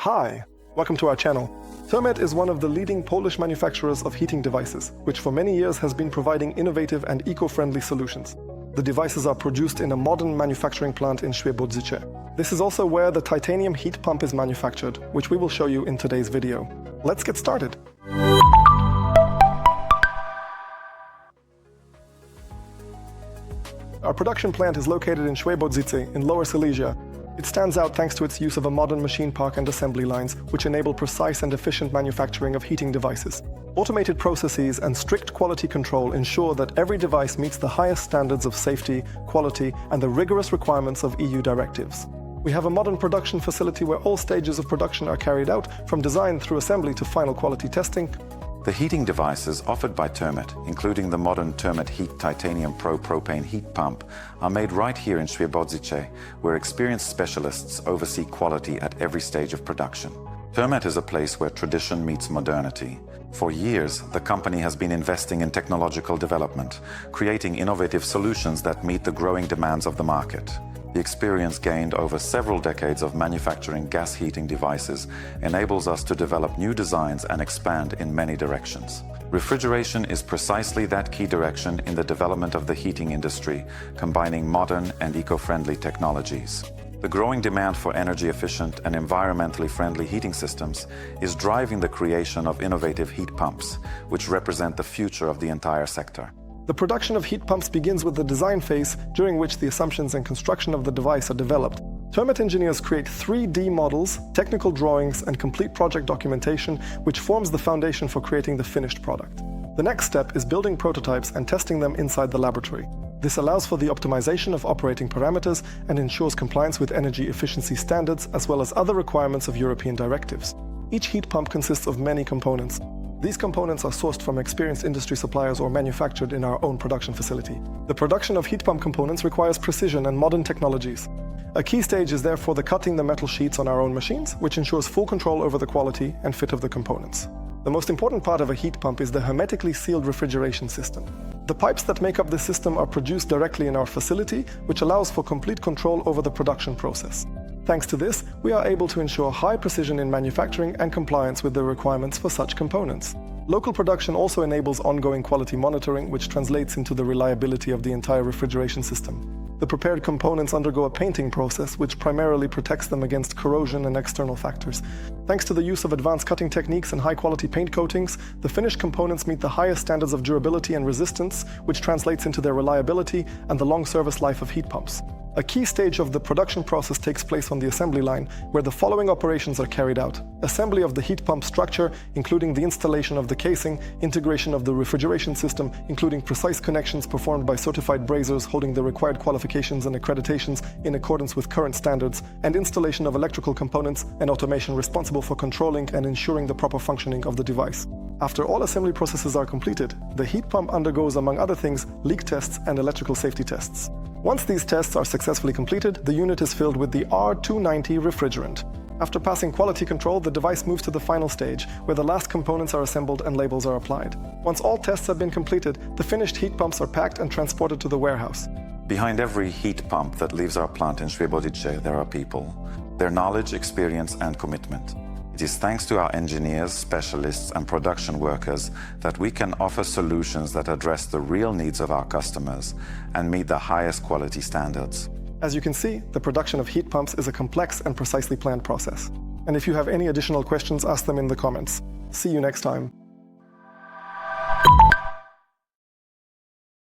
Hi, welcome to our channel. Termet is one of the leading Polish manufacturers of heating devices, which for many years has been providing innovative and eco-friendly solutions. The devices are produced in a modern manufacturing plant in Świebodzice. This is also where the titanium heat pump is manufactured, which we will show you in today's video. Let's get started. Our production plant is located in Świebodzice in Lower Silesia. It stands out thanks to its use of a modern machine park and assembly lines, which enable precise and efficient manufacturing of heating devices. Automated processes and strict quality control ensure that every device meets the highest standards of safety, quality, and the rigorous requirements of EU directives. We have a modern production facility where all stages of production are carried out, from design through assembly to final quality testing. The heating devices offered by Termet, including the modern Termet Heat Titanium Pro propane heat pump, are made right here in Świebodzice, where experienced specialists oversee quality at every stage of production. Termet is a place where tradition meets modernity. For years, the company has been investing in technological development, creating innovative solutions that meet the growing demands of the market. The experience gained over several decades of manufacturing gas heating devices enables us to develop new designs and expand in many directions. Refrigeration is precisely that key direction in the development of the heating industry, combining modern and eco-friendly technologies. The growing demand for energy-efficient and environmentally friendly heating systems is driving the creation of innovative heat pumps, which represent the future of the entire sector. The production of heat pumps begins with the design phase, during which the assumptions and construction of the device are developed. Termet engineers create 3D models, technical drawings, and complete project documentation, which forms the foundation for creating the finished product. The next step is building prototypes and testing them inside the laboratory. This allows for the optimization of operating parameters and ensures compliance with energy efficiency standards as well as other requirements of European directives. Each heat pump consists of many components. These components are sourced from experienced industry suppliers or manufactured in our own production facility. The production of heat pump components requires precision and modern technologies. A key stage is therefore the cutting the metal sheets on our own machines, which ensures full control over the quality and fit of the components. The most important part of a heat pump is the hermetically sealed refrigeration system. The pipes that make up this system are produced directly in our facility, which allows for complete control over the production process. Thanks to this, we are able to ensure high precision in manufacturing and compliance with the requirements for such components. Local production also enables ongoing quality monitoring, which translates into the reliability of the entire refrigeration system. The prepared components undergo a painting process, which primarily protects them against corrosion and external factors. Thanks to the use of advanced cutting techniques and high-quality paint coatings, the finished components meet the highest standards of durability and resistance, which translates into their reliability and the long service life of heat pumps. A key stage of the production process takes place on the assembly line, where the following operations are carried out: assembly of the heat pump structure, including the installation of the casing, integration of the refrigeration system, including precise connections performed by certified brazers holding the required qualifications and accreditations in accordance with current standards, and installation of electrical components and automation responsible for controlling and ensuring the proper functioning of the device. After all assembly processes are completed, the heat pump undergoes, among other things, leak tests and electrical safety tests. Once these tests are successfully completed, the unit is filled with the R290 refrigerant. After passing quality control, the device moves to the final stage, where the last components are assembled and labels are applied. Once all tests have been completed, the finished heat pumps are packed and transported to the warehouse. Behind every heat pump that leaves our plant in Świebodzice, there are people, their knowledge, experience, and commitment. It is thanks to our engineers, specialists, and production workers that we can offer solutions that address the real needs of our customers and meet the highest quality standards. As you can see, the production of heat pumps is a complex and precisely planned process. And if you have any additional questions, ask them in the comments. See you next time.